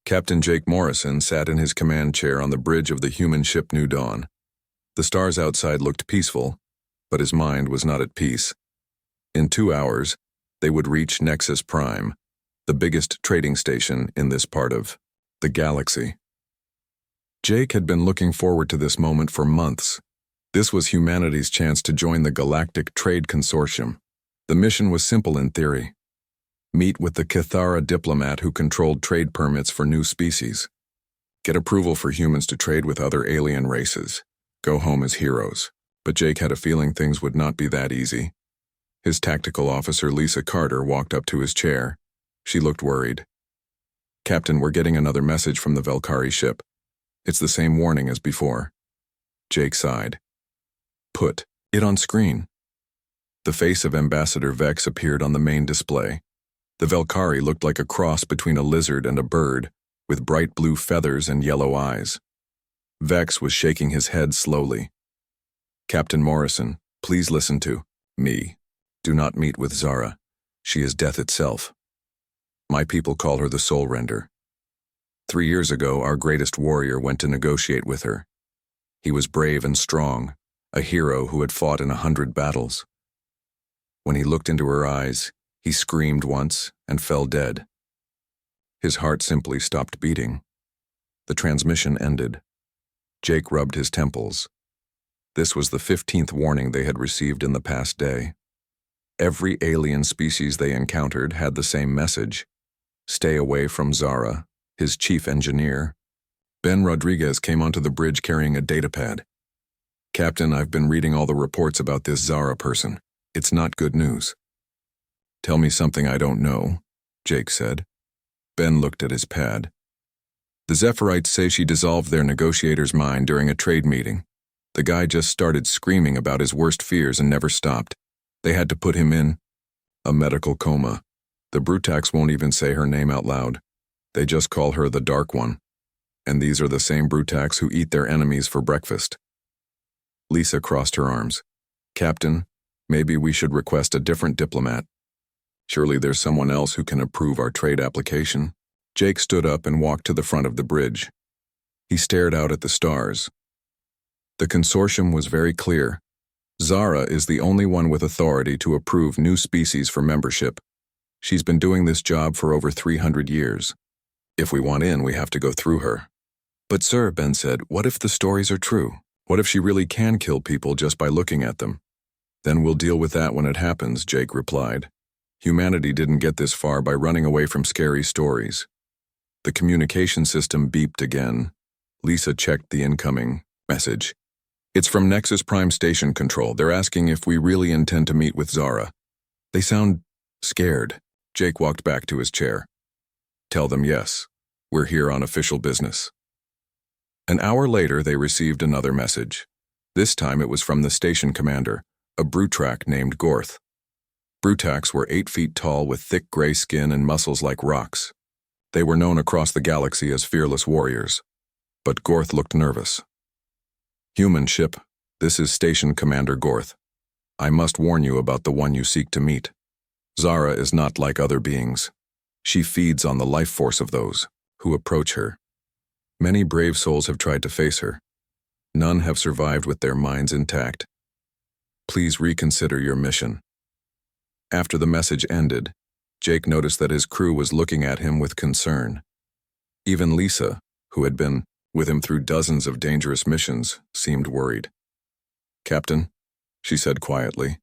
Captain Jake Morrison sat in his command chair on the bridge of the human ship New Dawn. The stars outside looked peaceful, but his mind was not at peace. In 2 hours, they would reach Nexus Prime, the biggest trading station in this part of the galaxy. Jake had been looking forward to this moment for months. This was humanity's chance to join the Galactic Trade Consortium. The mission was simple in theory. Meet with the Cathara diplomat who controlled trade permits for new species. Get approval for humans to trade with other alien races. Go home as heroes. But Jake had a feeling things would not be that easy. His tactical officer, Lisa Carter, walked up to his chair. She looked worried. "Captain, we're getting another message from the Velkari ship. It's the same warning as before." Jake sighed. "Put it on screen." The face of Ambassador Vex appeared on the main display. The Velkari looked like a cross between a lizard and a bird, with bright blue feathers and yellow eyes. Vex was shaking his head slowly. "Captain Morrison, please listen to me. Do not meet with Zara. She is death itself. My people call her the Soul Render. 3 years ago, our greatest warrior went to negotiate with her. He was brave and strong, a hero who had fought in 100 battles. When he looked into her eyes, he screamed once and fell dead. His heart simply stopped beating. The transmission ended. Jake rubbed his temples. This was the 15th warning they had received in the past day. Every alien species they encountered had the same message. Stay away from Zara, his chief engineer. Ben Rodriguez came onto the bridge carrying a datapad. "Captain, I've been reading all the reports about this Zara person. It's not good news." "Tell me something I don't know," Jake said. Ben looked at his pad. "The Zephyrite say she dissolved their negotiator's mind during a trade meeting. The guy just started screaming about his worst fears and never stopped. They had to put him in a medical coma. The Brutax won't even say her name out loud. They just call her the Dark One. And these are the same Brutax who eat their enemies for breakfast." Lisa crossed her arms. "Captain, maybe we should request a different diplomat. Surely there's someone else who can approve our trade application." Jake stood up and walked to the front of the bridge. He stared out at the stars. The consortium was very clear. Zara is the only one with authority to approve new species for membership. She's been doing this job for over 300 years. If we want in, we have to go through her. "But sir," Ben said, "what if the stories are true? What if she really can kill people just by looking at them?" "Then we'll deal with that when it happens," Jake replied. "Humanity didn't get this far by running away from scary stories." The communication system beeped again. Lisa checked the incoming message. "It's from Nexus Prime Station Control. They're asking if we really intend to meet with Zara. They sound scared." Jake walked back to his chair. "Tell them yes. We're here on official business." An hour later, they received another message. This time it was from the station commander, a Brutrak named Gorth. Brutax were 8 feet tall with thick gray skin and muscles like rocks. They were known across the galaxy as fearless warriors. But Gorth looked nervous. "Human ship, this is Station Commander Gorth. I must warn you about the one you seek to meet. Zara is not like other beings. She feeds on the life force of those who approach her. Many brave souls have tried to face her. None have survived with their minds intact. Please reconsider your mission." After the message ended, Jake noticed that his crew was looking at him with concern. Even Lisa, who had been with him through dozens of dangerous missions, seemed worried. "Captain," she said quietly,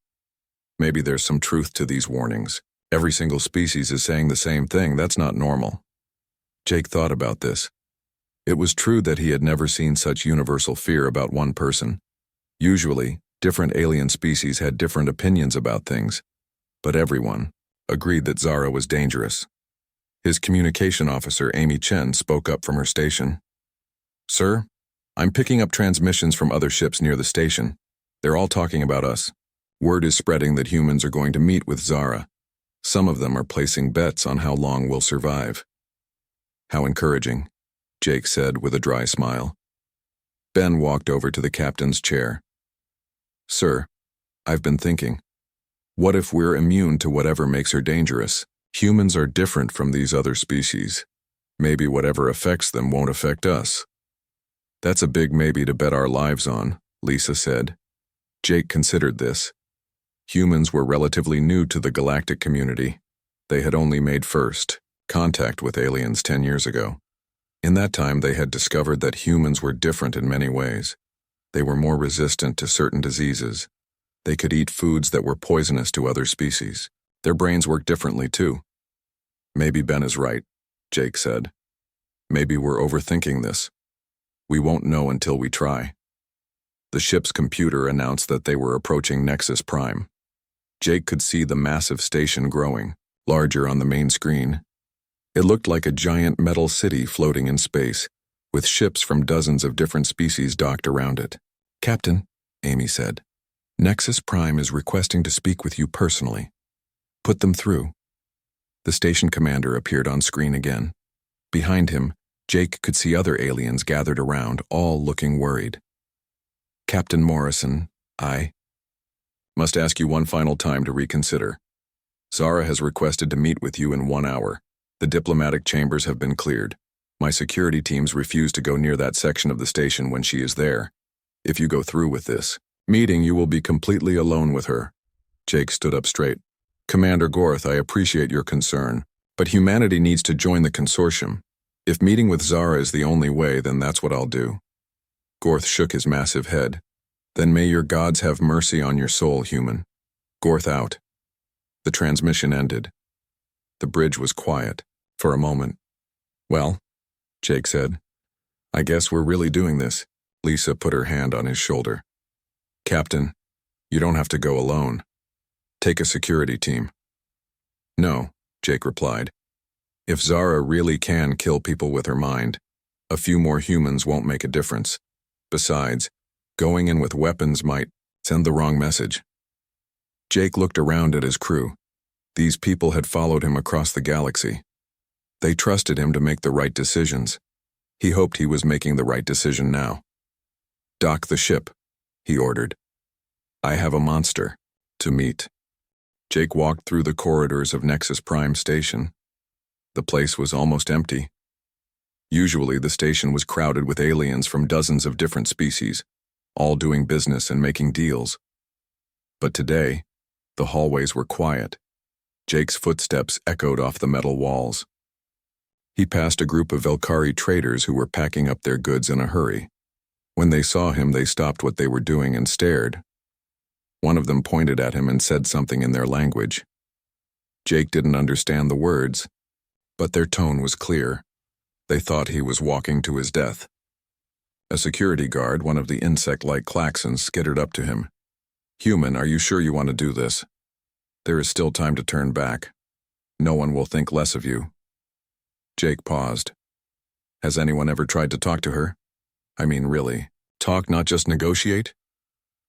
"maybe there's some truth to these warnings. Every single species is saying the same thing. That's not normal." Jake thought about this. It was true that he had never seen such universal fear about one person. Usually, different alien species had different opinions about things, but everyone agreed that Zara was dangerous. His communication officer, Amy Chen, spoke up from her station. "Sir, I'm picking up transmissions from other ships near the station. They're all talking about us. Word is spreading that humans are going to meet with Zara. Some of them are placing bets on how long we'll survive." "How encouraging," Jake said with a dry smile. Ben walked over to the captain's chair. "Sir, I've been thinking. What if we're immune to whatever makes her dangerous? Humans are different from these other species. Maybe whatever affects them won't affect us. That's a big maybe to bet our lives on, Lisa said. Jake considered this. Humans were relatively new to the galactic community. They had only made first contact with aliens 10 years ago. In that time, they had discovered that humans were different in many ways. They were more resistant to certain diseases. They could eat foods that were poisonous to other species. Their brains worked differently, too. Maybe Ben is right, Jake said. Maybe we're overthinking this. We won't know until we try. The ship's computer announced that they were approaching Nexus Prime. Jake could see the massive station growing, larger on the main screen. It looked like a giant metal city floating in space, with ships from dozens of different species docked around it. "Captain," Amy said, "Nexus Prime is requesting to speak with you personally. Put them through." The station commander appeared on screen again. Behind him, Jake could see other aliens gathered around, all looking worried. "Captain Morrison, I must ask you one final time to reconsider. Zara has requested to meet with you in 1 hour. The diplomatic chambers have been cleared. My security teams refuse to go near that section of the station when she is there. If you go through with this meeting, you will be completely alone with her." Jake stood up straight. "Commander Gorth, I appreciate your concern, but humanity needs to join the consortium. If meeting with Zara is the only way, then that's what I'll do." Gorth shook his massive head. "Then may your gods have mercy on your soul, human." Gorth out. The transmission ended. The bridge was quiet for a moment. "Well," Jake said, "I guess we're really doing this." Lisa put her hand on his shoulder. "Captain, you don't have to go alone. Take a security team." "No," Jake replied. "If Zara really can kill people with her mind, a few more humans won't make a difference. Besides, going in with weapons might send the wrong message." Jake looked around at his crew. These people had followed him across the galaxy. They trusted him to make the right decisions. He hoped he was making the right decision now. "Dock the ship," he ordered. "I have a monster to meet." Jake walked through the corridors of Nexus Prime Station. The place was almost empty. Usually the station was crowded with aliens from dozens of different species, all doing business and making deals. But today, the hallways were quiet. Jake's footsteps echoed off the metal walls. He passed a group of Velkari traders who were packing up their goods in a hurry. When they saw him, they stopped what they were doing and stared. One of them pointed at him and said something in their language. Jake didn't understand the words, but their tone was clear. They thought he was walking to his death. A security guard, one of the insect-like klaxons, skittered up to him. "Human, are you sure you want to do this? There is still time to turn back. No one will think less of you." Jake paused. "Has anyone ever tried to talk to her? I mean, really, talk, not just negotiate?"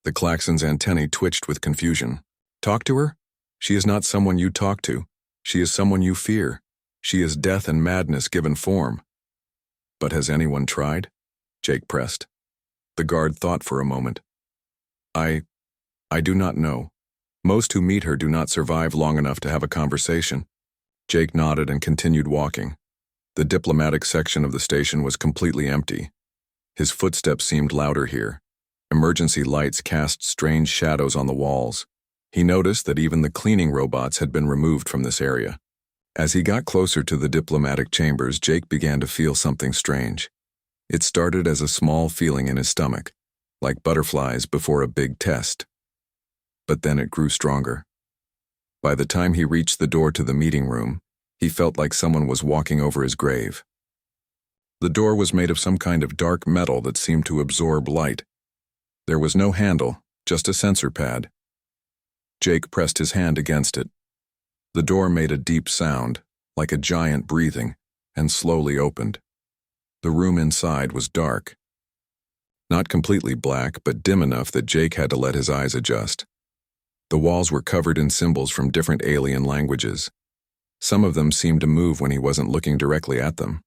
The klaxon's antennae twitched with confusion. "Talk to her? She is not someone you talk to. She is someone you fear. She is death and madness given form." "But has anyone tried?" Jake pressed. The guard thought for a moment. I do not know. Most who meet her do not survive long enough to have a conversation." Jake nodded and continued walking. The diplomatic section of the station was completely empty. His footsteps seemed louder here. Emergency lights cast strange shadows on the walls. He noticed that even the cleaning robots had been removed from this area. As he got closer to the diplomatic chambers, Jake began to feel something strange. It started as a small feeling in his stomach, like butterflies before a big test. But then it grew stronger. By the time he reached the door to the meeting room, he felt like someone was walking over his grave. The door was made of some kind of dark metal that seemed to absorb light. There was no handle, just a sensor pad. Jake pressed his hand against it. The door made a deep sound, like a giant breathing, and slowly opened. The room inside was dark. Not completely black, but dim enough that Jake had to let his eyes adjust. The walls were covered in symbols from different alien languages. Some of them seemed to move when he wasn't looking directly at them.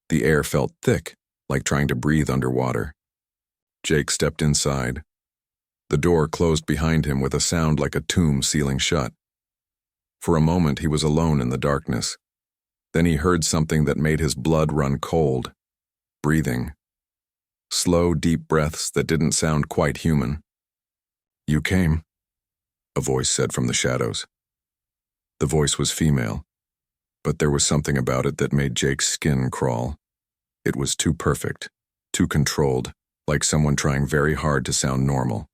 The air felt thick, like trying to breathe underwater. Jake stepped inside. The door closed behind him with a sound like a tomb sealing shut. For a moment he was alone in the darkness. Then he heard something that made his blood run cold. Breathing. Slow, deep breaths that didn't sound quite human. "You came," a voice said from the shadows. The voice was female, but there was something about it that made Jake's skin crawl. It was too perfect, too controlled, like someone trying very hard to sound normal.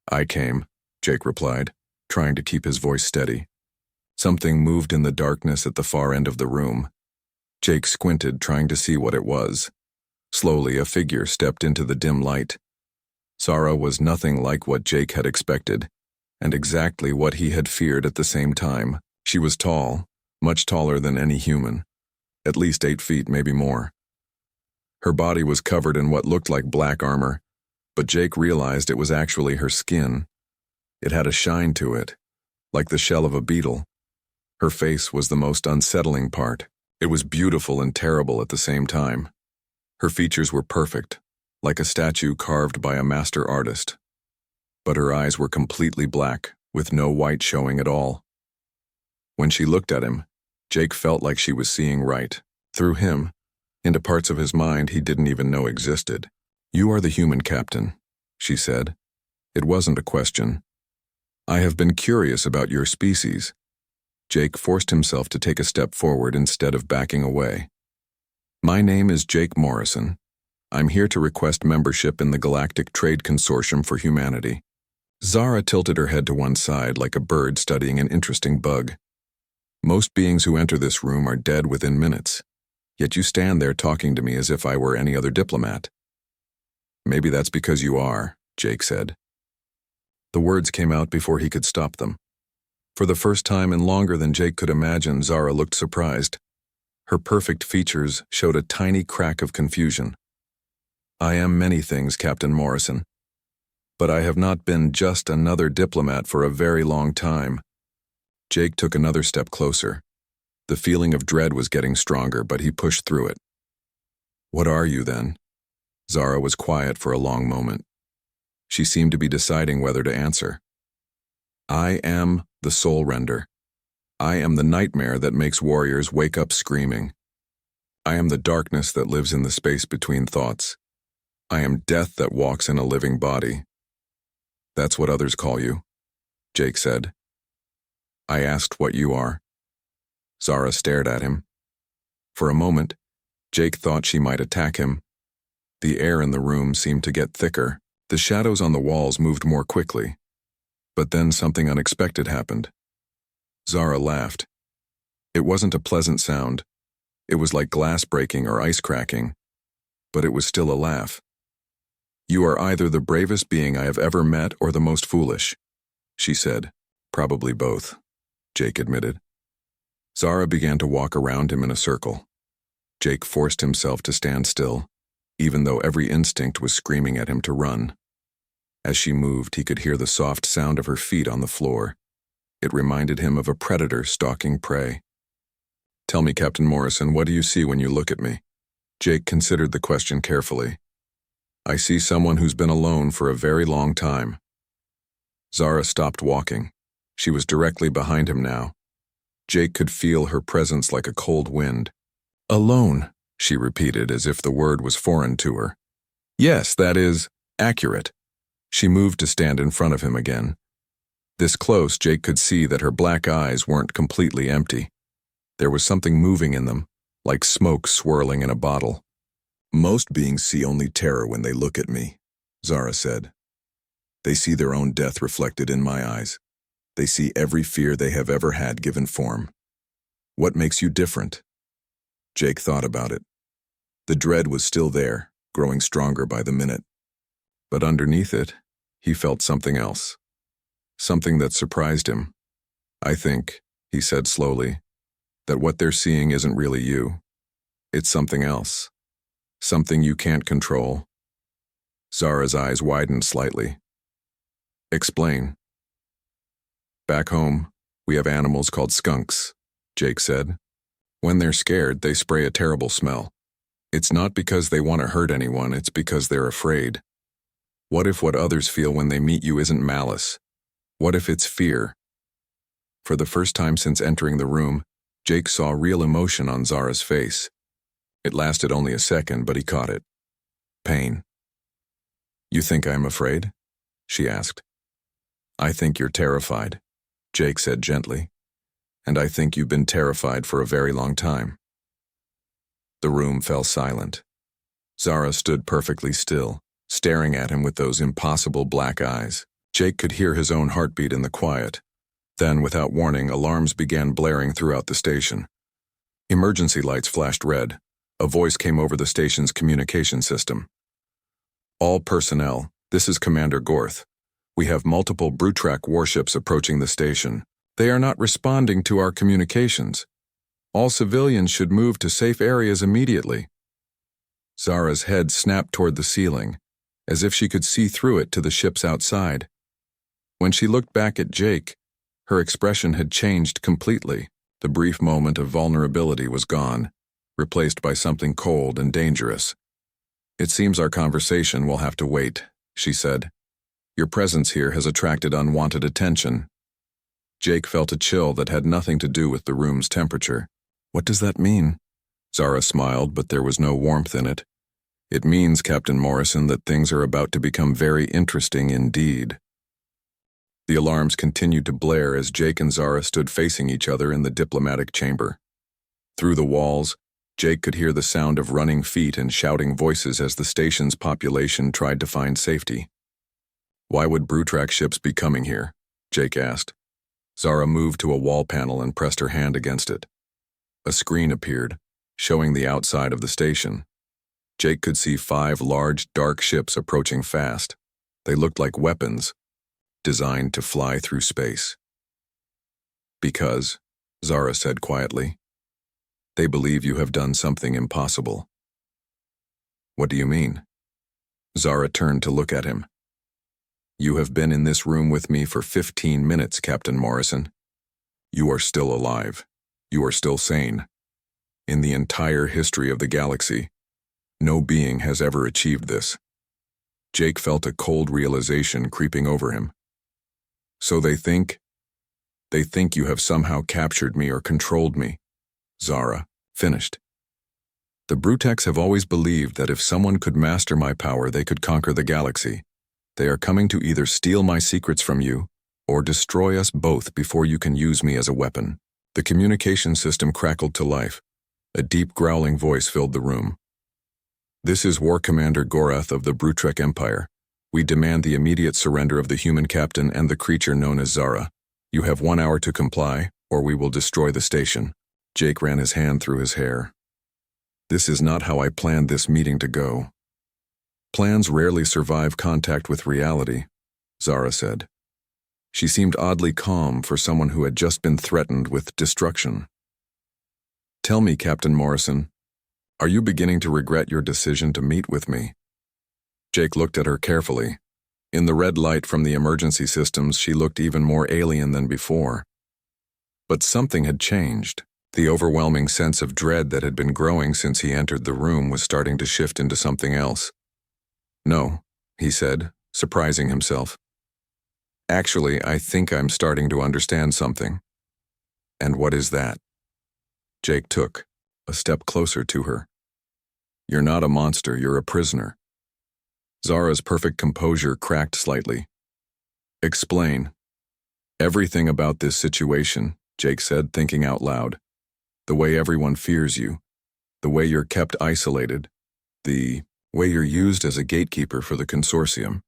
"I came," Jake replied, trying to keep his voice steady. Something moved in the darkness at the far end of the room. Jake squinted, trying to see what it was. Slowly, a figure stepped into the dim light. Zara was nothing like what Jake had expected, and exactly what he had feared at the same time. She was tall, much taller than any human, at least 8 feet, maybe more. Her body was covered in what looked like black armor, but Jake realized it was actually her skin. It had a shine to it, like the shell of a beetle. Her face was the most unsettling part. It was beautiful and terrible at the same time. Her features were perfect, like a statue carved by a master artist. But her eyes were completely black, with no white showing at all. When she looked at him, Jake felt like she was seeing right, through him, into parts of his mind he didn't even know existed. "You are the human captain," she said. It wasn't a question. "I have been curious about your species." Jake forced himself to take a step forward instead of backing away. "My name is Jake Morrison. I'm here to request membership in the Galactic Trade Consortium for Humanity." Zara tilted her head to one side like a bird studying an interesting bug. "Most beings who enter this room are dead within minutes, yet you stand there talking to me as if I were any other diplomat." "Maybe that's because you are," Jake said. The words came out before he could stop them. For the first time in longer than Jake could imagine, Zara looked surprised. Her perfect features showed a tiny crack of confusion. "I am many things, Captain Morrison. But I have not been just another diplomat for a very long time." Jake took another step closer. The feeling of dread was getting stronger, but he pushed through it. "What are you, then?" Zara was quiet for a long moment. She seemed to be deciding whether to answer. "I am the Soul Render. I am the nightmare that makes warriors wake up screaming. I am the darkness that lives in the space between thoughts. I am death that walks in a living body." "That's what others call you," Jake said. "I asked what you are." Zara stared at him. For a moment, Jake thought she might attack him. The air in the room seemed to get thicker. The shadows on the walls moved more quickly. But then something unexpected happened. Zara laughed. It wasn't a pleasant sound. It was like glass breaking or ice cracking. But it was still a laugh. "You are either the bravest being I have ever met or the most foolish," she said. "Probably both," Jake admitted. Zara began to walk around him in a circle. Jake forced himself to stand still, even though every instinct was screaming at him to run. As she moved, he could hear the soft sound of her feet on the floor. It reminded him of a predator stalking prey. "Tell me, Captain Morrison, what do you see when you look at me?" Jake considered the question carefully. "I see someone who's been alone for a very long time." Zara stopped walking. She was directly behind him now. Jake could feel her presence like a cold wind. "Alone," she repeated as if the word was foreign to her. "Yes, that is accurate." She moved to stand in front of him again. This close, Jake could see that her black eyes weren't completely empty. There was something moving in them, like smoke swirling in a bottle. "Most beings see only terror when they look at me," Zara said. "They see their own death reflected in my eyes. They see every fear they have ever had given form. What makes you different?" Jake thought about it. The dread was still there, growing stronger by the minute. But underneath it, he felt something else. Something that surprised him. "I think," he said slowly, "that what they're seeing isn't really you. It's something else. Something you can't control." Zara's eyes widened slightly. "Explain." "Back home, we have animals called skunks," Jake said. "When they're scared, they spray a terrible smell. It's not because they want to hurt anyone, it's because they're afraid. What if what others feel when they meet you isn't malice? What if it's fear?" For the first time since entering the room, Jake saw real emotion on Zara's face. It lasted only a second, but he caught it. Pain. "You think I'm afraid?" she asked. "I think you're terrified," Jake said gently. "And I think you've been terrified for a very long time." The room fell silent. Zara stood perfectly still, staring at him with those impossible black eyes. Jake could hear his own heartbeat in the quiet. Then, without warning, alarms began blaring throughout the station. Emergency lights flashed red. A voice came over the station's communication system. "All personnel, this is Commander Gorth. We have multiple Brutrak warships approaching the station. They are not responding to our communications. All civilians should move to safe areas immediately." Zara's head snapped toward the ceiling, as if she could see through it to the ships outside. When she looked back at Jake, her expression had changed completely. The brief moment of vulnerability was gone, replaced by something cold and dangerous. "It seems our conversation will have to wait," she said. "Your presence here has attracted unwanted attention." Jake felt a chill that had nothing to do with the room's temperature. "What does that mean?" Zara smiled, but there was no warmth in it. "It means, Captain Morrison, that things are about to become very interesting indeed." The alarms continued to blare as Jake and Zara stood facing each other in the diplomatic chamber. Through the walls, Jake could hear the sound of running feet and shouting voices as the station's population tried to find safety. "Why would Brutrak ships be coming here?" Jake asked. Zara moved to a wall panel and pressed her hand against it. A screen appeared, showing the outside of the station. Jake could see 5 large, dark ships approaching fast. They looked like weapons, designed to fly through space. "Because," Zara said quietly, "they believe you have done something impossible." "What do you mean?" Zara turned to look at him. "You have been in this room with me for 15 minutes, Captain Morrison. You are still alive. You are still sane. In the entire history of the galaxy, no being has ever achieved this." Jake felt a cold realization creeping over him. "So they think you have somehow captured me or controlled me," Zara finished. "The Bruteks have always believed that if someone could master my power, they could conquer the galaxy. They are coming to either steal my secrets from you or destroy us both before you can use me as a weapon." The communication system crackled to life. A deep growling voice filled the room. "This is War Commander Gorath of the Brutrek Empire. We demand the immediate surrender of the human captain and the creature known as Zara. You have 1 hour to comply, or we will destroy the station." Jake ran his hand through his hair. "This is not how I planned this meeting to go." "Plans rarely survive contact with reality," Zara said. She seemed oddly calm for someone who had just been threatened with destruction. "Tell me, Captain Morrison, are you beginning to regret your decision to meet with me?" Jake looked at her carefully. In the red light from the emergency systems, she looked even more alien than before. But something had changed. The overwhelming sense of dread that had been growing since he entered the room was starting to shift into something else. "No," he said, surprising himself. "Actually, I think I'm starting to understand something." "And what is that?" Jake took a step closer to her. "You're not a monster, you're a prisoner." Zara's perfect composure cracked slightly. "Explain." "Everything about this situation," Jake said, thinking out loud. "The way everyone fears you, the way you're kept isolated, the way you're used as a gatekeeper for the consortium.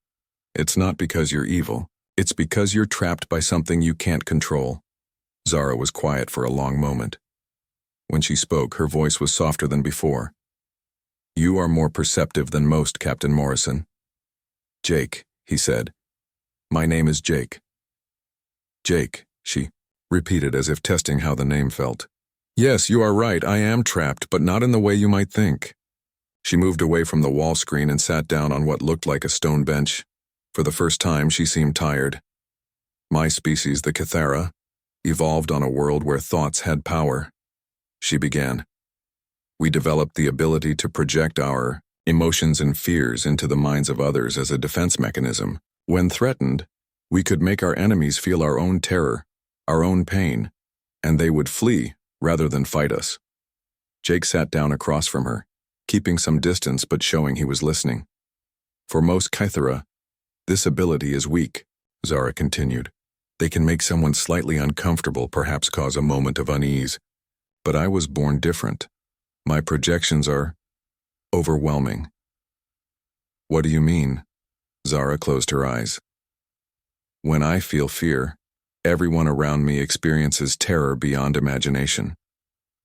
It's not because you're evil, it's because you're trapped by something you can't control." Zara was quiet for a long moment. When she spoke, her voice was softer than before. "You are more perceptive than most, Captain Morrison." "Jake," he said. "My name is Jake." "Jake," she repeated as if testing how the name felt. "Yes, you are right, I am trapped, but not in the way you might think." She moved away from the wall screen and sat down on what looked like a stone bench. For the first time, she seemed tired. "My species, the Cathara, evolved on a world where thoughts had power," she began. "We developed the ability to project our emotions and fears into the minds of others as a defense mechanism. When threatened, we could make our enemies feel our own terror, our own pain, and they would flee rather than fight us. Jake sat down across from her, keeping some distance but showing he was listening. For most Kythera, this ability is weak, Zara continued. They can make someone slightly uncomfortable, perhaps cause a moment of unease. But I was born different. My projections are overwhelming. What do you mean? Zara closed her eyes. When I feel fear, everyone around me experiences terror beyond imagination.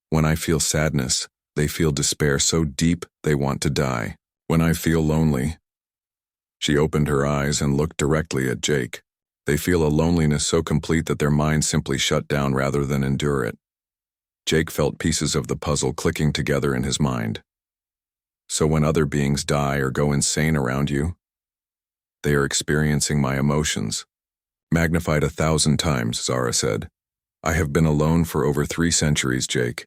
When I feel sadness, they feel despair so deep they want to die. When I feel lonely, she opened her eyes and looked directly at Jake. They feel a loneliness so complete that their minds simply shut down rather than endure it. Jake felt pieces of the puzzle clicking together in his mind. So when other beings die or go insane around you, they are experiencing my emotions. Magnified 1,000 times, Zara said. I have been alone for over 3 centuries, Jake.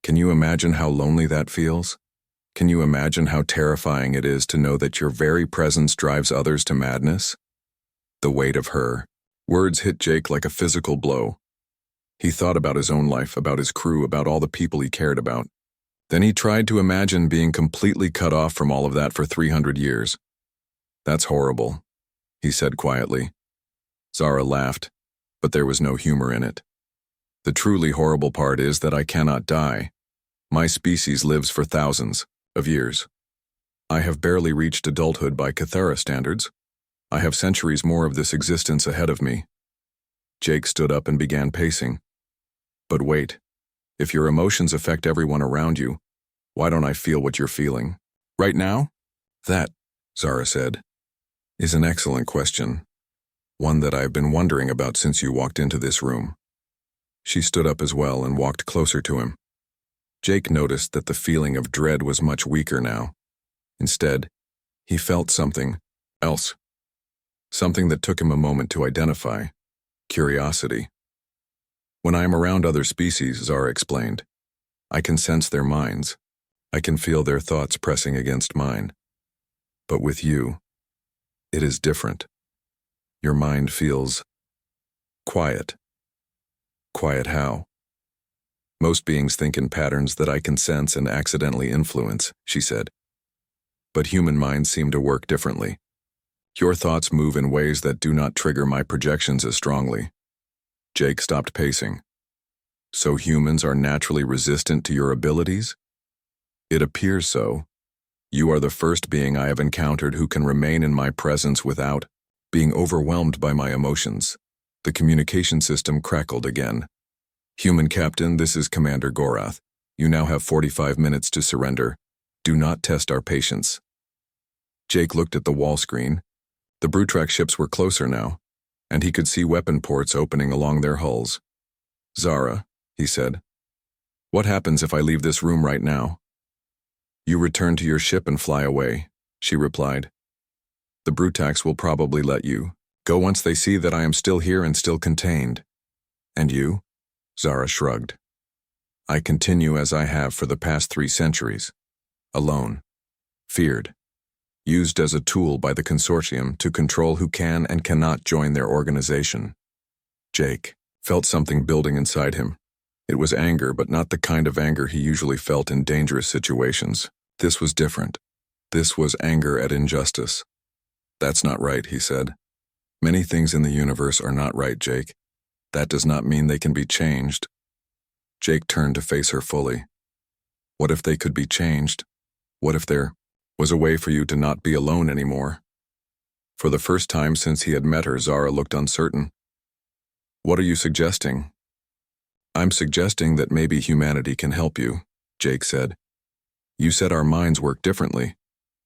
Can you imagine how lonely that feels? Can you imagine how terrifying it is to know that your very presence drives others to madness? The weight of her words hit Jake like a physical blow. He thought about his own life, about his crew, about all the people he cared about. Then he tried to imagine being completely cut off from all of that for 300 years. That's horrible, he said quietly. Zara laughed, but there was no humor in it. The truly horrible part is that I cannot die. My species lives for thousands of years. I have barely reached adulthood by Kythera standards. I have centuries more of this existence ahead of me. Jake stood up and began pacing. But wait, if your emotions affect everyone around you, why don't I feel what you're feeling? Right now? That, Zara said, is an excellent question. One that I've been wondering about since you walked into this room. She stood up as well and walked closer to him. Jake noticed that the feeling of dread was much weaker now. Instead, he felt something else. Something that took him a moment to identify. Curiosity. When I am around other species, Zara explained, I can sense their minds. I can feel their thoughts pressing against mine. But with you, it is different. Your mind feels quiet. Quiet how? Most beings think in patterns that I can sense and accidentally influence, she said. But human minds seem to work differently. Your thoughts move in ways that do not trigger my projections as strongly. Jake stopped pacing. So humans are naturally resistant to your abilities? It appears so. You are the first being I have encountered who can remain in my presence without being overwhelmed by my emotions. The communication system crackled again. Human Captain, this is Commander Gorath. You now have 45 minutes to surrender. Do not test our patience. Jake looked at the wall screen. The Brutrak ships were closer now, and he could see weapon ports opening along their hulls. Zara, he said, what happens if I leave this room right now? You return to your ship and fly away, she replied. The Brutaks will probably let you go once they see that I am still here and still contained. And you? Zara shrugged. I continue as I have for the past 3 centuries. Alone. Feared. Used as a tool by the consortium to control who can and cannot join their organization. Jake felt something building inside him. It was anger, but not the kind of anger he usually felt in dangerous situations. This was different. This was anger at injustice. That's not right, he said. Many things in the universe are not right, Jake. That does not mean they can be changed. Jake turned to face her fully. What if they could be changed? What if there was a way for you to not be alone anymore? For the first time since he had met her, Zara looked uncertain. What are you suggesting? I'm suggesting that maybe humanity can help you, Jake said. You said our minds work differently.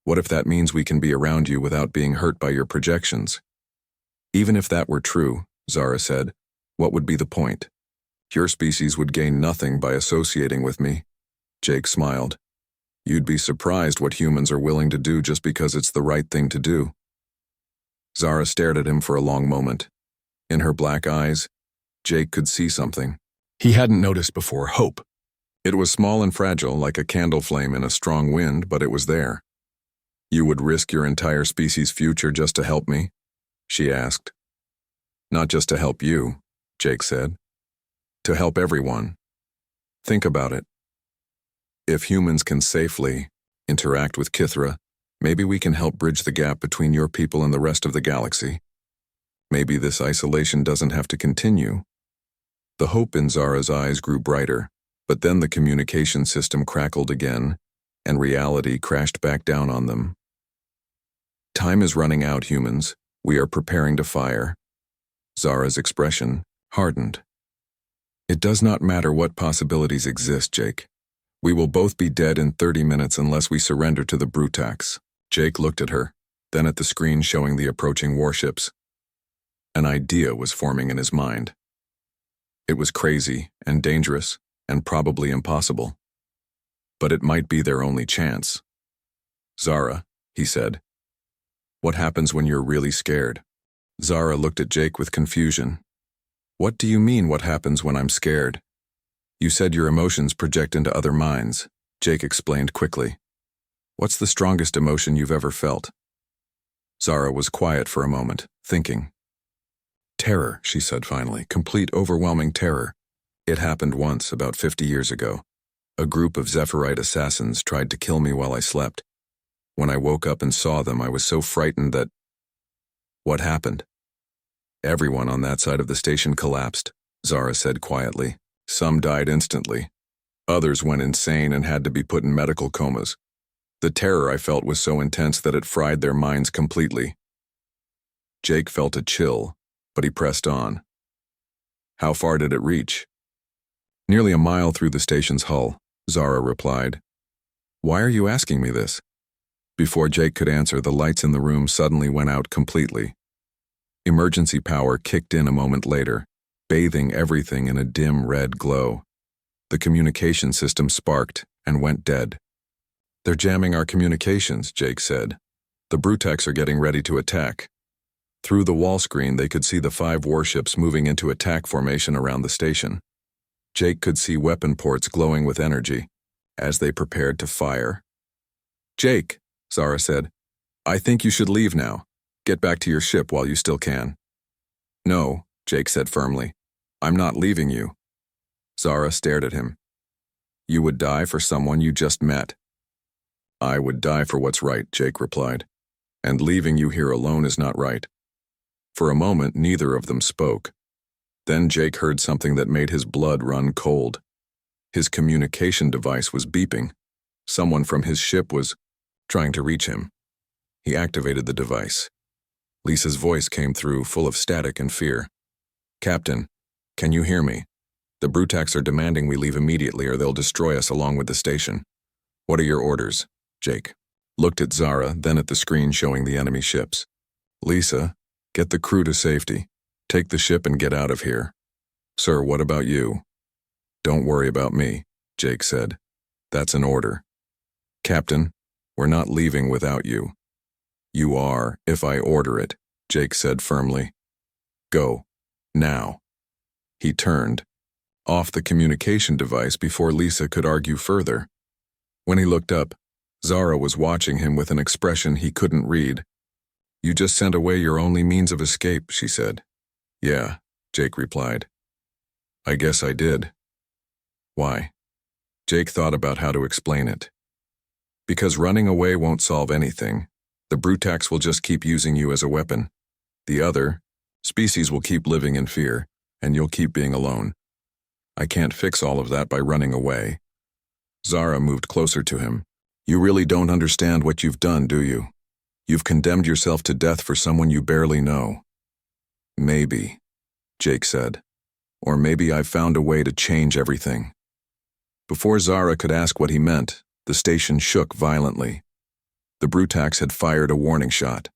What if that means we can be around you without being hurt by your projections? Even if that were true, Zara said, what would be the point? Your species would gain nothing by associating with me. Jake smiled. You'd be surprised what humans are willing to do just because it's the right thing to do. Zara stared at him for a long moment. In her black eyes, Jake could see something he hadn't noticed before: hope. It was small and fragile, like a candle flame in a strong wind, but it was there. You would risk your entire species' future just to help me? She asked. Not just to help you, Jake said. To help everyone. Think about it. If humans can safely interact with Kithra, maybe we can help bridge the gap between your people and the rest of the galaxy. Maybe this isolation doesn't have to continue. The hope in Zara's eyes grew brighter, but then the communication system crackled again, and reality crashed back down on them. Time is running out, humans. We are preparing to fire. Zara's expression hardened. It does not matter what possibilities exist, Jake. We will both be dead in 30 minutes unless we surrender to the Brutax. Jake looked at her, then at the screen showing the approaching warships. An idea was forming in his mind. It was crazy and dangerous and probably impossible. But it might be their only chance. Zara, he said. What happens when you're really scared? Zara looked at Jake with confusion. What do you mean, what happens when I'm scared? You said your emotions project into other minds, Jake explained quickly. What's the strongest emotion you've ever felt? Zara was quiet for a moment, thinking. Terror, she said finally, complete overwhelming terror. It happened once, about 50 years ago. A group of Zephyrite assassins tried to kill me while I slept. When I woke up and saw them, I was so frightened that... What happened? Everyone on that side of the station collapsed, Zara said quietly. Some died instantly. Others went insane and had to be put in medical comas. The terror I felt was so intense that it fried their minds completely. Jake felt a chill, but he pressed on. How far did it reach? Nearly a mile through the station's hull, Zara replied. Why are you asking me this? Before Jake could answer, the lights in the room suddenly went out completely. Emergency power kicked in a moment later, bathing everything in a dim red glow. The communication system sparked and went dead. They're jamming our communications, Jake said. The Brutax are getting ready to attack. Through the wall screen, they could see the 5 warships moving into attack formation around the station. Jake could see weapon ports glowing with energy as they prepared to fire. Jake, Zara said, I think you should leave now. Get back to your ship while you still can. No, Jake said firmly. I'm not leaving you. Zara stared at him. You would die for someone you just met. I would die for what's right, Jake replied. And leaving you here alone is not right. For a moment, neither of them spoke. Then Jake heard something that made his blood run cold. His communication device was beeping. Someone from his ship was trying to reach him. He activated the device. Lisa's voice came through, full of static and fear. Captain, can you hear me? The Brutax are demanding we leave immediately or they'll destroy us along with the station. What are your orders? Jake looked at Zara, then at the screen showing the enemy ships. Lisa, get the crew to safety. Take the ship and get out of here. Sir, what about you? Don't worry about me, Jake said. That's an order. Captain, we're not leaving without you. You are, if I order it, Jake said firmly. Go. Now. He turned, off the communication device before Lisa could argue further. When he looked up, Zara was watching him with an expression he couldn't read. You just sent away your only means of escape, she said. Yeah, Jake replied. I guess I did. Why? Jake thought about how to explain it. Because running away won't solve anything. The Brutax will just keep using you as a weapon. The other species will keep living in fear, and you'll keep being alone. I can't fix all of that by running away. Zara moved closer to him. You really don't understand what you've done, do you? You've condemned yourself to death for someone you barely know. Maybe, Jake said. Or maybe I've found a way to change everything. Before Zara could ask what he meant, the station shook violently. The Brutax had fired a warning shot.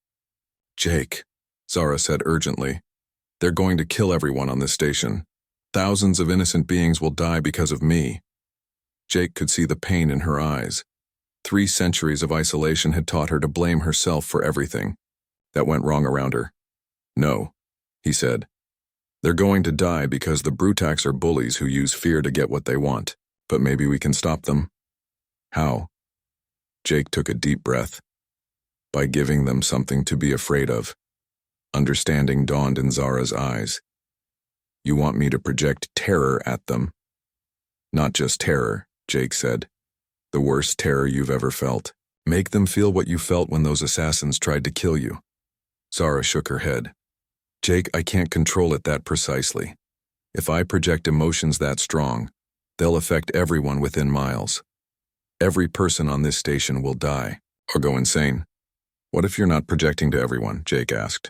Jake, Zara said urgently. They're going to kill everyone on this station. Thousands of innocent beings will die because of me. Jake could see the pain in her eyes. 3 centuries of isolation had taught her to blame herself for everything that went wrong around her. No, he said. They're going to die because the Brutax are bullies who use fear to get what they want. But maybe we can stop them. How? Jake took a deep breath. By giving them something to be afraid of. Understanding dawned in Zara's eyes. You want me to project terror at them? Not just terror, Jake said. The worst terror you've ever felt. Make them feel what you felt when those assassins tried to kill you. Zara shook her head. Jake, I can't control it that precisely. If I project emotions that strong, they'll affect everyone within miles. Every person on this station will die, or go insane. What if you're not projecting to everyone? Jake asked.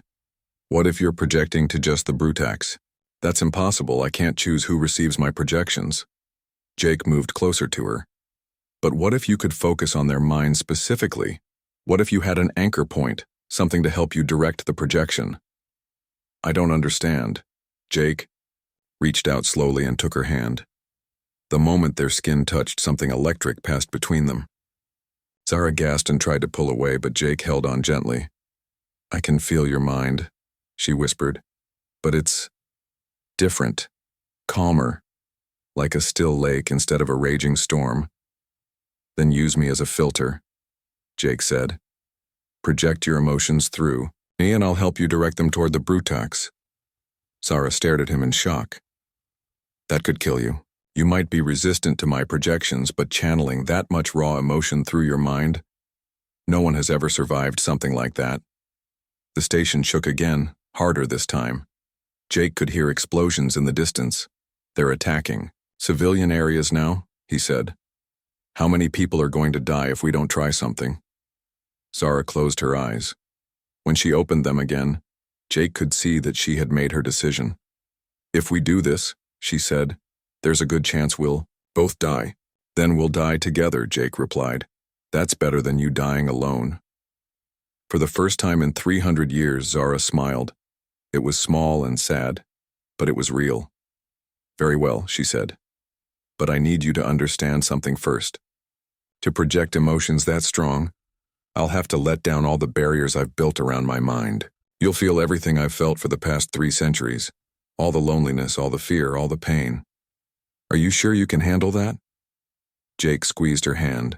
What if you're projecting to just the Brutax? That's impossible. I can't choose who receives my projections. Jake moved closer to her. But what if you could focus on their minds specifically? What if you had an anchor point, something to help you direct the projection? I don't understand. Jake reached out slowly and took her hand. The moment their skin touched, something electric passed between them. Zara gasped and tried to pull away, but Jake held on gently. I can feel your mind, she whispered, but it's different, calmer, like a still lake instead of a raging storm. Then use me as a filter, Jake said. Project your emotions through me and I'll help you direct them toward the Brutax. Zara stared at him in shock. That could kill you. You might be resistant to my projections, but channeling that much raw emotion through your mind? No one has ever survived something like that. The station shook again, harder this time. Jake could hear explosions in the distance. They're attacking. Civilian areas now, he said. How many people are going to die if we don't try something? Zara closed her eyes. When she opened them again, Jake could see that she had made her decision. If we do this, she said, there's a good chance we'll both die. Then we'll die together, Jake replied. That's better than you dying alone. For the first time in 300 years, Zara smiled. It was small and sad, but it was real. Very well, she said. But I need you to understand something first. To project emotions that strong, I'll have to let down all the barriers I've built around my mind. You'll feel everything I've felt for the past 3 centuries. All the loneliness, all the fear, all the pain. Are you sure you can handle that? Jake squeezed her hand.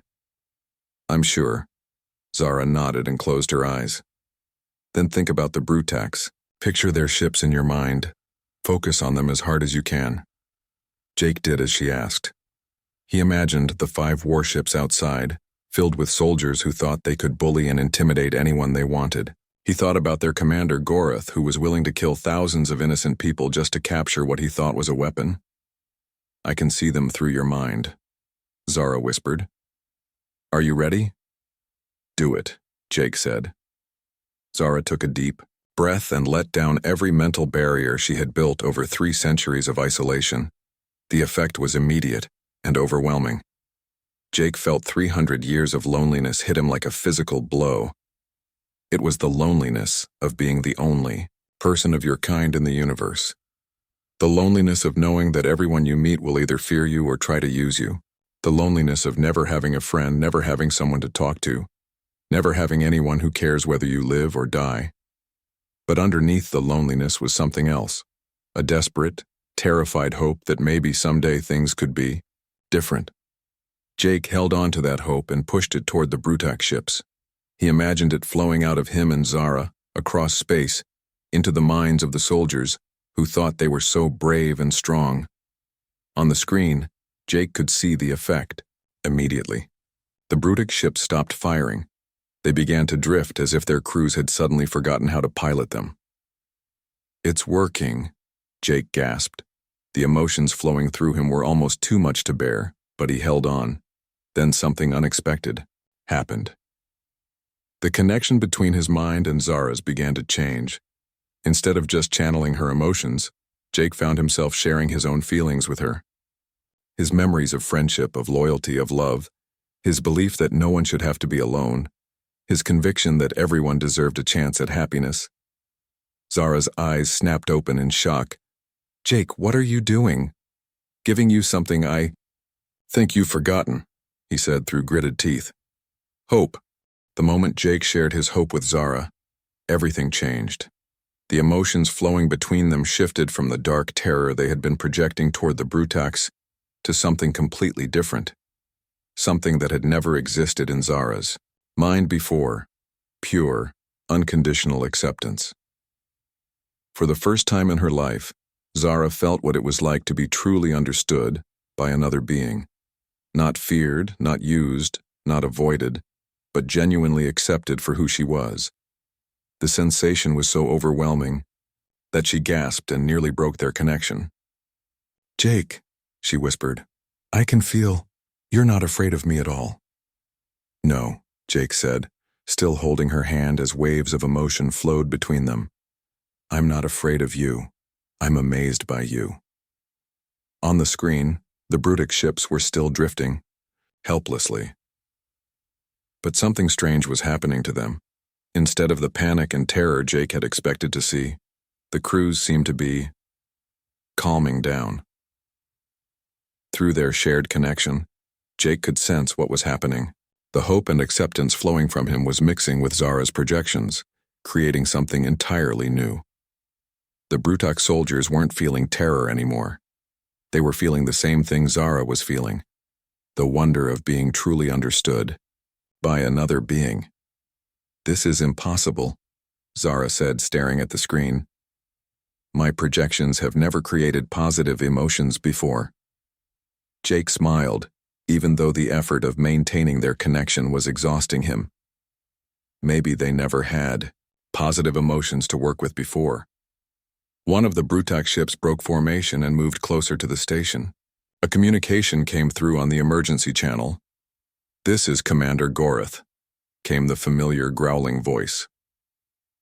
I'm sure. Zara nodded and closed her eyes. Then think about the Brutax. Picture their ships in your mind. Focus on them as hard as you can. Jake did as she asked. He imagined the 5 warships outside, filled with soldiers who thought they could bully and intimidate anyone they wanted. He thought about their commander Gorath, who was willing to kill thousands of innocent people just to capture what he thought was a weapon. I can see them through your mind, Zara whispered. Are you ready? Do it, Jake said. Zara took a deep breath and let down every mental barrier she had built over 3 centuries of isolation. The effect was immediate and overwhelming. Jake felt 300 years of loneliness hit him like a physical blow. It was the loneliness of being the only person of your kind in the universe. The loneliness of knowing that everyone you meet will either fear you or try to use you. The loneliness of never having a friend, never having someone to talk to, never having anyone who cares whether you live or die. But underneath the loneliness was something else, a desperate, terrified hope that maybe someday things could be different. Jake held on to that hope and pushed it toward the Brutax ships. He imagined it flowing out of him and Zara, across space, into the minds of the soldiers who thought they were so brave and strong. On the screen, Jake could see the effect immediately. The Brutax ships stopped firing. They began to drift as if their crews had suddenly forgotten how to pilot them. It's working, Jake gasped. The emotions flowing through him were almost too much to bear, but he held on. Then something unexpected happened. The connection between his mind and Zara's began to change. Instead of just channeling her emotions, Jake found himself sharing his own feelings with her. His memories of friendship, of loyalty, of love, his belief that no one should have to be alone, his conviction that everyone deserved a chance at happiness. Zara's eyes snapped open in shock. Jake, what are you doing? Giving you something I think you've forgotten, he said through gritted teeth. Hope. The moment Jake shared his hope with Zara, everything changed. The emotions flowing between them shifted from the dark terror they had been projecting toward the Brutax to something completely different. Something that had never existed in Zara's mind before. Pure, unconditional acceptance. For the first time in her life, Zara felt what it was like to be truly understood, by another being. Not feared, not used, not avoided, but genuinely accepted for who she was. The sensation was so overwhelming that she gasped and nearly broke their connection. "Jake," she whispered, "I can feel you're not afraid of me at all." "No," Jake said, still holding her hand as waves of emotion flowed between them. "I'm not afraid of you. I'm amazed by you." On the screen, the Brutic ships were still drifting, helplessly. But something strange was happening to them. Instead of the panic and terror Jake had expected to see, the crews seemed to be calming down. Through their shared connection, Jake could sense what was happening. The hope and acceptance flowing from him was mixing with Zara's projections, creating something entirely new. The Brutak soldiers weren't feeling terror anymore. They were feeling the same thing Zara was feeling, the wonder of being truly understood by another being. "This is impossible," Zara said, staring at the screen. "My projections have never created positive emotions before." Jake smiled, even though the effort of maintaining their connection was exhausting him. Maybe they never had positive emotions to work with before. One of the Brutak ships broke formation and moved closer to the station. A communication came through on the emergency channel. "This is Commander Gorath," came the familiar growling voice.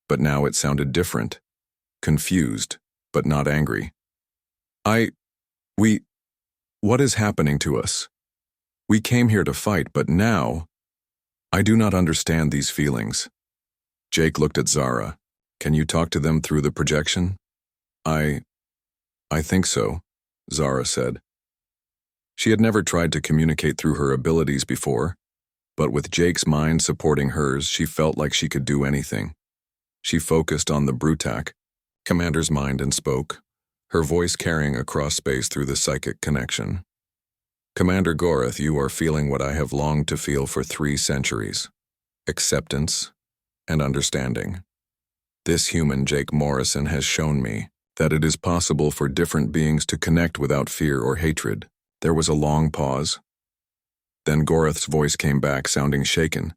But now it sounded different, confused, but not angry. What is happening to us? We came here to fight, but now, I do not understand these feelings." Jake looked at Zara. "Can you talk to them through the projection?" I think so," Zara said. She had never tried to communicate through her abilities before, but with Jake's mind supporting hers, she felt like she could do anything. She focused on the Brutak commander's mind and spoke, her voice carrying across space through the psychic connection. "Commander Gorath, you are feeling what I have longed to feel for 3 centuries. Acceptance and understanding. This human, Jake Morrison, has shown me that it is possible for different beings to connect without fear or hatred." There was a long pause. Then Gorath's voice came back, sounding shaken.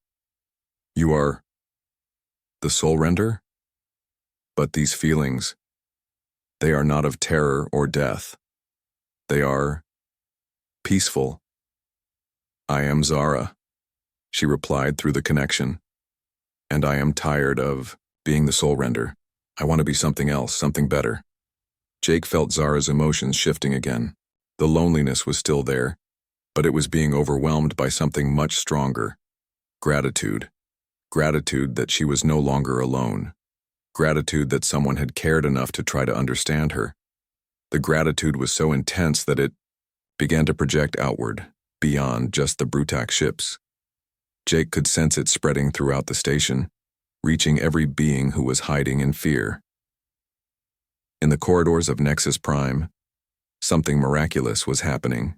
"You are the soul render? But these feelings, they are not of terror or death. They are peaceful." "I am Zara," she replied through the connection. "And I am tired of being the soul render. I want to be something else, something better." Jake felt Zara's emotions shifting again. The loneliness was still there, but it was being overwhelmed by something much stronger. Gratitude. Gratitude that she was no longer alone. Gratitude that someone had cared enough to try to understand her. The gratitude was so intense that it began to project outward, beyond just the Brutak ships. Jake could sense it spreading throughout the station, reaching every being who was hiding in fear. In the corridors of Nexus Prime, something miraculous was happening.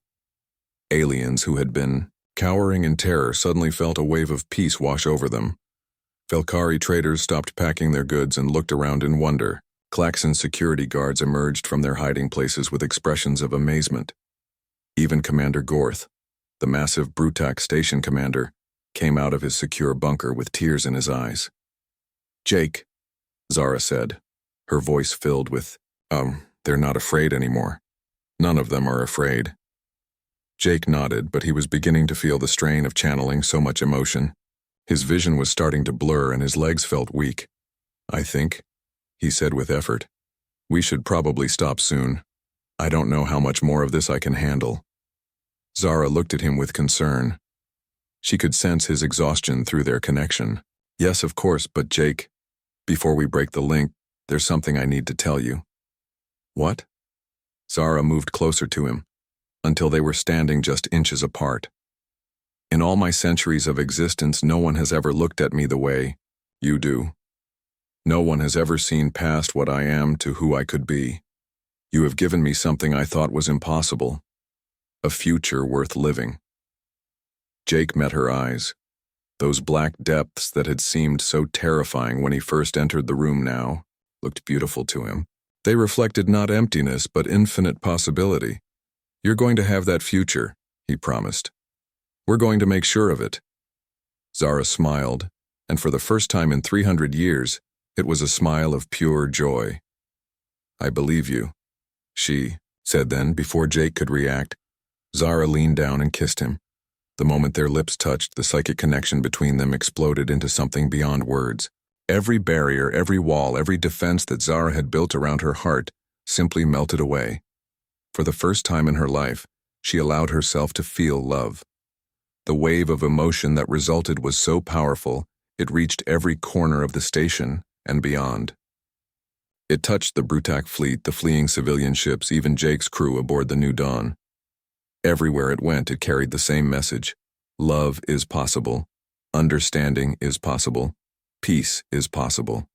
Aliens who had been cowering in terror suddenly felt a wave of peace wash over them. Velkari traders stopped packing their goods and looked around in wonder. Klaxon security guards emerged from their hiding places with expressions of amazement. Even Commander Gorth, the massive Brutak station commander, came out of his secure bunker with tears in his eyes. "Jake," Zara said, her voice filled with, they're not afraid anymore. None of them are afraid." Jake nodded, but he was beginning to feel the strain of channeling so much emotion. His vision was starting to blur and his legs felt weak. "I think," he said with effort, "we should probably stop soon. I don't know how much more of this I can handle." Zara looked at him with concern. She could sense his exhaustion through their connection. "Yes, of course, but Jake, before we break the link, there's something I need to tell you." "What?" Zara moved closer to him, until they were standing just inches apart. "In all my centuries of existence, no one has ever looked at me the way you do. No one has ever seen past what I am to who I could be. You have given me something I thought was impossible, a future worth living." Jake met her eyes. Those black depths that had seemed so terrifying when he first entered the room now looked beautiful to him. They reflected not emptiness but infinite possibility. You're going to have that future, he promised. We're going to make sure of it. Zara smiled, and for the first time in 300 years, it was a smile of pure joy. I believe you, she said then, before Jake could react. Zara leaned down and kissed him. The moment their lips touched, the psychic connection between them exploded into something beyond words. Every barrier, every wall, every defense that Zara had built around her heart simply melted away. For the first time in her life, she allowed herself to feel love. The wave of emotion that resulted was so powerful, it reached every corner of the station and beyond. It touched the Brutak fleet, the fleeing civilian ships, even Jake's crew aboard the New Dawn. Everywhere it went, it carried the same message. Love is possible. Understanding is possible. Peace is possible.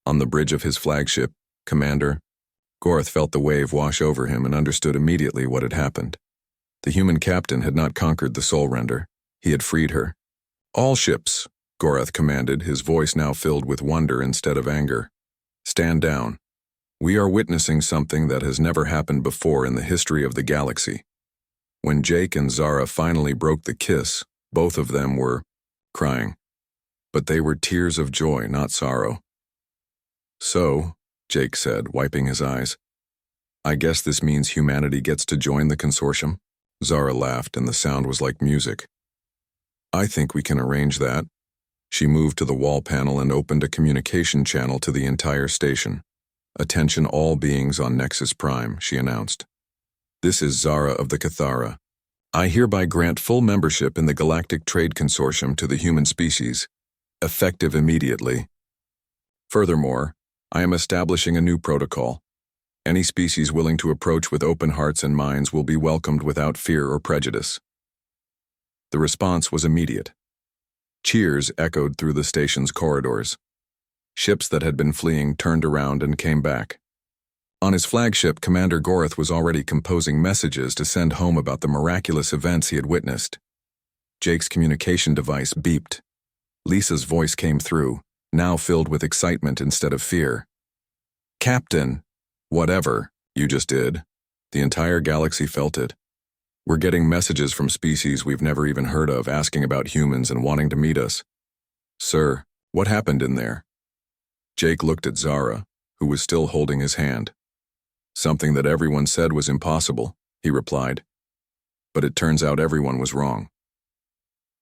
On the bridge of his flagship, Commander Gorath felt the wave wash over him and understood immediately what had happened. The human captain had not conquered the Soul Render. He had freed her. All ships, Gorath commanded, his voice now filled with wonder instead of anger. Stand down. We are witnessing something that has never happened before in the history of the galaxy. When Jake and Zara finally broke the kiss, both of them were crying. But they were tears of joy, not sorrow. So, Jake said, wiping his eyes, I guess this means humanity gets to join the consortium? Zara laughed, and the sound was like music. I think we can arrange that. She moved to the wall panel and opened a communication channel to the entire station. Attention all beings on Nexus Prime, she announced. This is Zara of the Cathara. I hereby grant full membership in the Galactic Trade Consortium to the human species, effective immediately. Furthermore, I am establishing a new protocol. Any species willing to approach with open hearts and minds will be welcomed without fear or prejudice. The response was immediate. Cheers echoed through the station's corridors. Ships that had been fleeing turned around and came back. On his flagship, Commander Gorath was already composing messages to send home about the miraculous events he had witnessed. Jake's communication device beeped. Lisa's voice came through, now filled with excitement instead of fear. Captain, whatever you just did, the entire galaxy felt it. We're getting messages from species we've never even heard of asking about humans and wanting to meet us. Sir, what happened in there? Jake looked at Zara, who was still holding his hand. Something that everyone said was impossible, he replied. But it turns out everyone was wrong.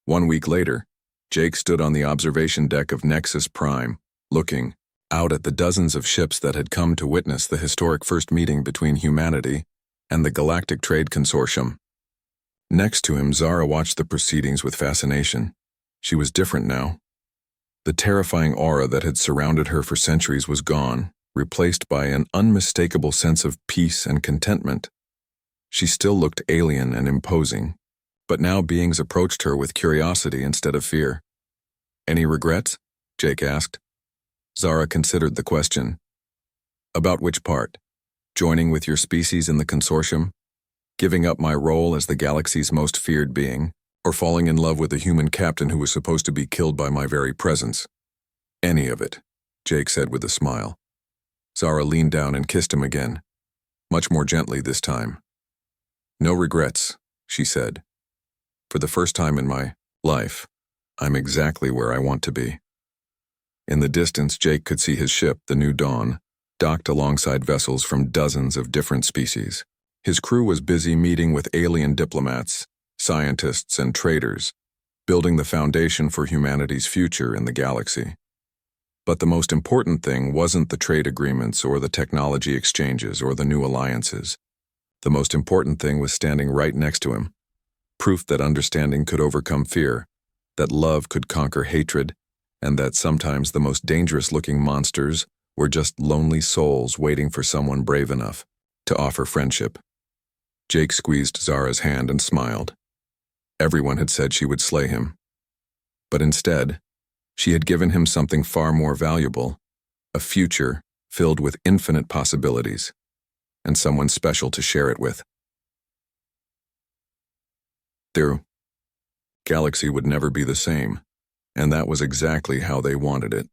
1 week later, Jake stood on the observation deck of Nexus Prime, looking out at the dozens of ships that had come to witness the historic first meeting between humanity and the Galactic Trade Consortium. Next to him, Zara watched the proceedings with fascination. She was different now. The terrifying aura that had surrounded her for centuries was gone, replaced by an unmistakable sense of peace and contentment. She still looked alien and imposing, but now beings approached her with curiosity instead of fear. Any regrets? Jake asked. Zara considered the question. About which part? Joining with your species in the consortium? Giving up my role as the galaxy's most feared being? Or falling in love with a human captain who was supposed to be killed by my very presence? Any of it, Jake said with a smile. Zara leaned down and kissed him again, much more gently this time. No regrets, she said. For the first time in my life, I'm exactly where I want to be. In the distance, Jake could see his ship, the New Dawn, docked alongside vessels from dozens of different species. His crew was busy meeting with alien diplomats, scientists, and traders, building the foundation for humanity's future in the galaxy. But the most important thing wasn't the trade agreements or the technology exchanges or the new alliances. The most important thing was standing right next to him, proof that understanding could overcome fear, that love could conquer hatred, and that sometimes the most dangerous-looking monsters were just lonely souls waiting for someone brave enough to offer friendship. Jake squeezed Zara's hand and smiled. Everyone had said she would slay him. But instead, she had given him something far more valuable, a future filled with infinite possibilities, and someone special to share it with. Their galaxy would never be the same, and that was exactly how they wanted it.